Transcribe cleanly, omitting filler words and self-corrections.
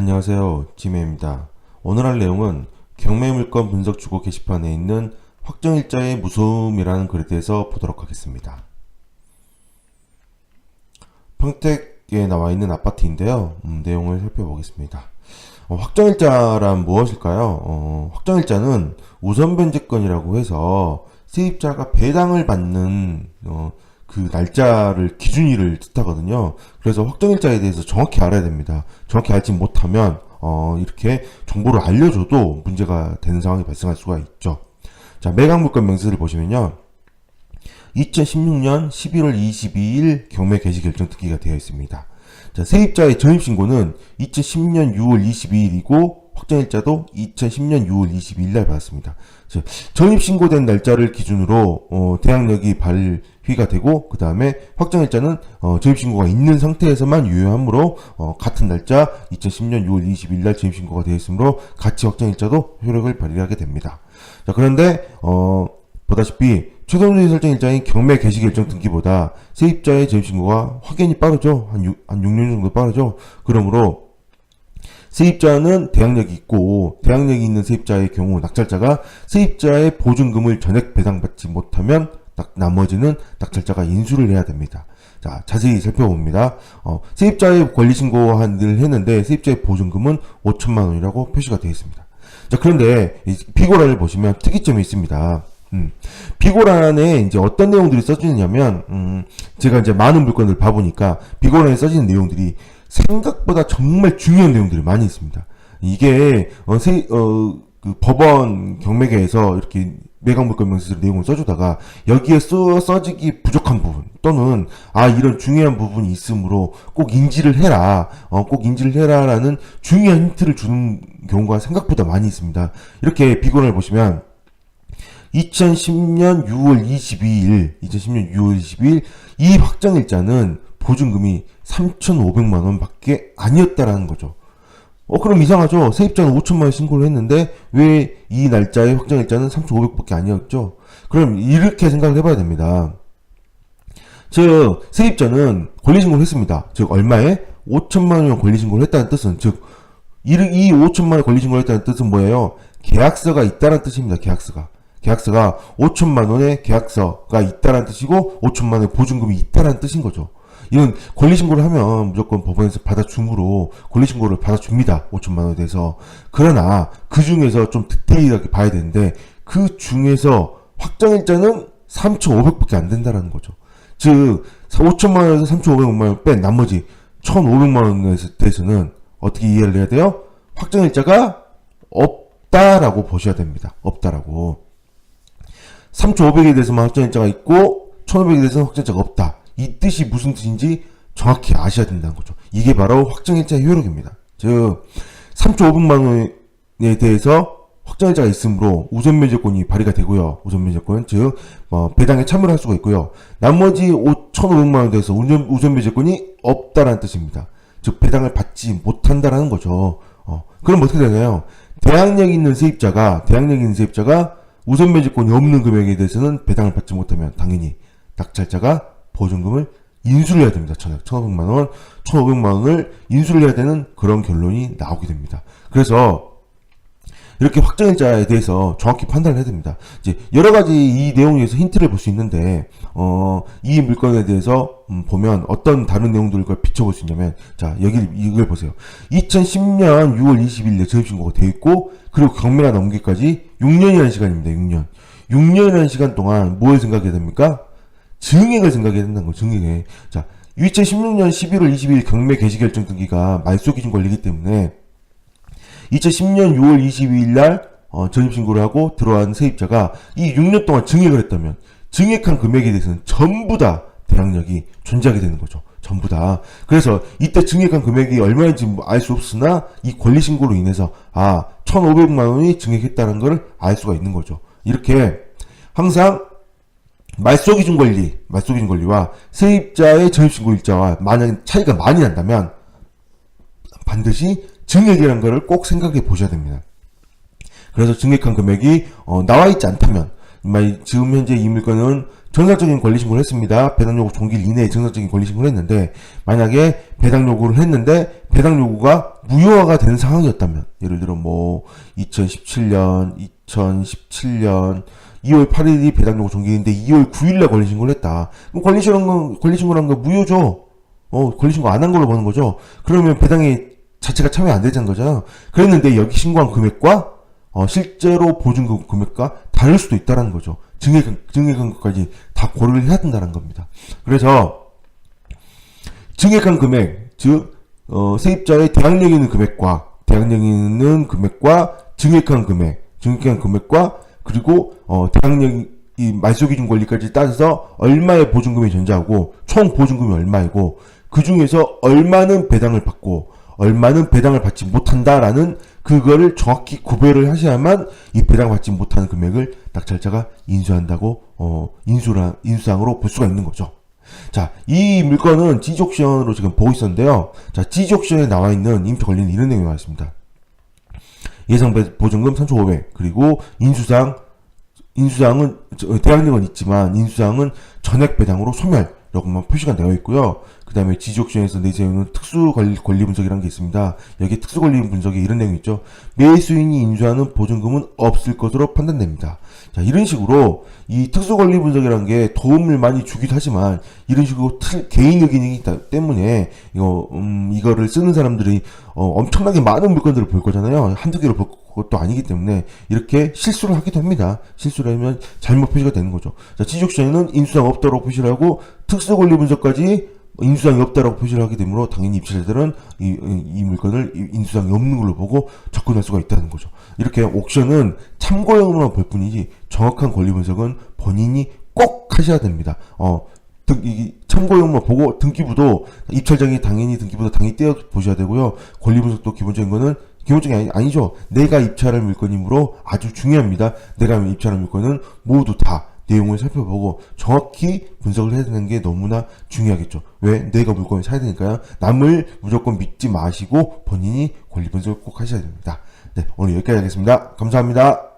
안녕하세요, 지메입니다. 오늘 할 내용은 경매물건 분석 주거 게시판에 있는 확정일자의 무서움이라는 글에 대해서 보도록 하겠습니다. 평택에 나와 있는 아파트인데요. 내용을 살펴보겠습니다. 확정일자란 무엇일까요? 확정일자는 우선변제권이라고 해서 세입자가 배당을 받는 그 날짜를 기준일을 뜻하거든요. 그래서 확정일자에 대해서 정확히 알아야 됩니다. 정확히 알지 못하면 이렇게 정보를 알려줘도 문제가 되는 상황이 발생할 수가 있죠. 자, 매각물건 명세서를 보시면요, 2016년 11월 22일 경매 개시 결정 등기가 되어 있습니다. 자, 세입자의 전입신고는 2010년 6월 22일이고 확정일자도 2010년 6월 22일 날 받았습니다. 전입신고된 날짜를 기준으로 대항력이 발휘가 되고, 그 다음에 확정일자는 전입신고가 있는 상태에서만 유효하므로 같은 날짜 2010년 6월 22일 날 전입신고가 되어 있으므로 같이 확정일자도 효력을 발휘하게 됩니다. 자, 그런데 보다시피 최종적인 설정일자인 경매 개시결정 등기보다 세입자의 전입신고가 확연히 빠르죠. 한 6년 정도 빠르죠. 그러므로 세입자는 대항력이 있고, 대항력이 있는 세입자의 경우 낙찰자가 세입자의 보증금을 전액 배당받지 못하면 나머지는 낙찰자가 인수를 해야 됩니다. 자, 자세히 살펴봅니다. 세입자의 권리신고를 했는데 세입자의 보증금은 5천만 원이라고 표시가 되어 있습니다. 자, 그런데 비고란을 보시면 특이점이 있습니다. 비고란에 이제 어떤 내용들이 써지느냐면, 제가 이제 많은 물건을 봐보니까 비고란에 써지는 내용들이 생각보다 정말 중요한 내용들이 많이 있습니다. 이게 그 법원 경매계에서 이렇게 매각물건 명세서 내용을 써주다가 여기에 써지기 부족한 부분, 또는 이런 중요한 부분이 있으므로 꼭 인지를 해라, 꼭 인지를 해라라는 중요한 힌트를 주는 경우가 생각보다 많이 있습니다. 이렇게 비고란을 보시면 2010년 6월 22일 이 확정일자는 보증금이 3,500만 원 밖에 아니었다라는 거죠. 그럼 이상하죠? 세입자는 5천만 원 신고를 했는데 왜 이 날짜의 확정일자는 3,500 밖에 아니었죠? 그럼 이렇게 생각을 해봐야 됩니다. 즉, 세입자는 권리신고를 했습니다. 즉, 얼마에? 5천만 원 권리신고를 했다는 뜻은, 즉, 이 5천만 원 권리신고를 했다는 뜻은 뭐예요? 계약서가 있다는 뜻입니다. 계약서가 5천만 원의 계약서가 있다는 뜻이고 5천만 원의 보증금이 있다는 뜻인 거죠. 이건 권리신고를 하면 무조건 법원에서 받아주므로 권리신고를 받아줍니다. 5천만 원에 대해서. 그러나 그 중에서 좀 디테일하게 봐야 되는데, 그 중에서 확정일자는 3,500밖에 안 된다는 거죠. 즉 5천만 원에서 3,500만 원 뺀 나머지 1,500만 원에 대해서는 어떻게 이해를 해야 돼요? 확정일자가 없다라고 보셔야 됩니다. 없다라고. 3,500에 대해서만 확정일자가 있고 1,500에 대해서는 확정일자가 없다. 이 뜻이 무슨 뜻인지 정확히 아셔야 된다는 거죠. 이게 바로 확정일자의 효력입니다. 즉 3,500만 원에 대해서 확정일자가 있으므로 우선면제권이 발휘가 되고요. 우선면제권, 즉 배당에 참여를 할 수가 있고요. 나머지 1,500만 원에 대해서 우선면제권이 없다라는 뜻입니다. 즉 배당을 받지 못한다라는 거죠. 그럼 어떻게 되나요? 대항력 있는 세입자가 우선면제권이 없는 금액에 대해서는 배당을 받지 못하면 당연히 낙찰자가 보증금을 인수를 해야 됩니다. 1,500만 원, 1,500만 원을 인수를 해야 되는 그런 결론이 나오게 됩니다. 그래서 이렇게 확정일자에 대해서 정확히 판단을 해야 됩니다. 이제 여러 가지 이 내용에서 힌트를 볼 수 있는데, 이 물건에 대해서 보면 어떤 다른 내용들과 비춰볼 수 있냐면, 자, 이걸 보세요. 2010년 6월 20일에 전입신고가 되어 있고, 그리고 경매가 넘기까지 6년이라는 시간입니다. 6년. 6년이라는 시간 동안 뭘 생각해야 됩니까? 증액을 생각해야 된다는 거예요. 증액. 자, 2016년 11월 22일 경매 개시결정 등기가 말소 기준 권리이기 때문에 2010년 6월 22일 날 전입신고를 하고 들어간 세입자가 이 6년 동안 증액을 했다면 증액한 금액에 대해서는 전부 다 대항력이 존재하게 되는 거죠. 전부 다. 그래서 이때 증액한 금액이 얼마인지 알 수 없으나 이 권리신고로 인해서 1,500만 원이 증액했다는 걸 알 수가 있는 거죠. 이렇게 항상 말소기준 권리와 세입자의 전입신고 일자와 만약 차이가 많이 난다면 반드시 증액이라는 것을 꼭 생각해 보셔야 됩니다. 그래서 증액한 금액이 나와 있지 않다면 지금 현재 이 물건은 정상적인 권리 신고를 했습니다. 배당 요구 종기일 이내에 정상적인 권리 신고를 했는데, 만약에 배당 요구를 했는데 배당 요구가 무효화가 된 상황이었다면, 예를 들어 2017년 2월 8일이 배당 요구 종기일인데 2월 9일날 권리 신고를 했다. 그럼 권리 신고를 한 거 무효죠. 권리 신고 안 한 걸로 보는 거죠. 그러면 배당이 자체가 참여 안 되자는 거잖아. 그랬는데 여기 신고한 금액과 실제로 보증금 금액과 다를 수도 있다는 거죠. 증액한 것까지 다 고려를 해야 된다는 겁니다. 그래서 증액한 금액, 즉 세입자의 대항력 있는 금액과 증액한 금액과 그리고 대항력이 말소기준 권리까지 따져서 얼마의 보증금이 존재하고 총 보증금이 얼마이고, 그 중에서 얼마는 배당을 받고 얼마는 배당을 받지 못한다라는 그거를 정확히 구별을 하셔야만 이 배당받지 못하는 금액을 낙찰자가 인수한다고 인수사항으로 볼 수가 있는 거죠. 자, 이 물건은 지지옥션으로 지금 보고 있었는데요. 자, 지지옥션에 나와 있는 임차 권리는 이런 내용이 나와 있습니다. 예상 보증금 3,500, 그리고 인수사항은 대항력은 있지만 인수사항은 전액 배당으로 소멸이라고만 표시가 되어 있고요. 그 다음에 지지옥션에서 내세우는 특수 권리 분석이라는 게 있습니다. 여기 특수 권리 분석에 이런 내용이 있죠. 매수인이 인수하는 보증금은 없을 것으로 판단됩니다. 자, 이런 식으로 이 특수 권리 분석이라는 게 도움을 많이 주기도 하지만, 이런 식으로 개인 의견이기 때문에 이거를 쓰는 사람들이 엄청나게 많은 물건들을 볼 거잖아요. 한두 개를 볼 것도 아니기 때문에 이렇게 실수를 하기도 합니다. 실수를 하면 잘못 표시가 되는 거죠. 자, 지지옥션에는 인수사항 없다고 표시를 하고 특수 권리 분석까지 인수사항이 없다라고 표시를 하게 되므로 당연히 입찰자들은 이 물건을 인수사항이 없는 걸로 보고 접근할 수가 있다는 거죠. 이렇게 옥션은 참고용으로만 볼 뿐이지 정확한 권리 분석은 본인이 꼭 하셔야 됩니다. 참고용만 보고 등기부도 입찰장이 당연히 떼어 보셔야 되고요. 권리 분석도 기본적인 아니죠. 내가 입찰할 물건이므로 아주 중요합니다. 내가 입찰할 물건은 모두 다 내용을 살펴보고 정확히 분석을 해야 되는 게 너무나 중요하겠죠. 왜? 내가 물건을 사야 되니까요. 남을 무조건 믿지 마시고 본인이 권리 분석을 꼭 하셔야 됩니다. 네, 오늘 여기까지 하겠습니다. 감사합니다.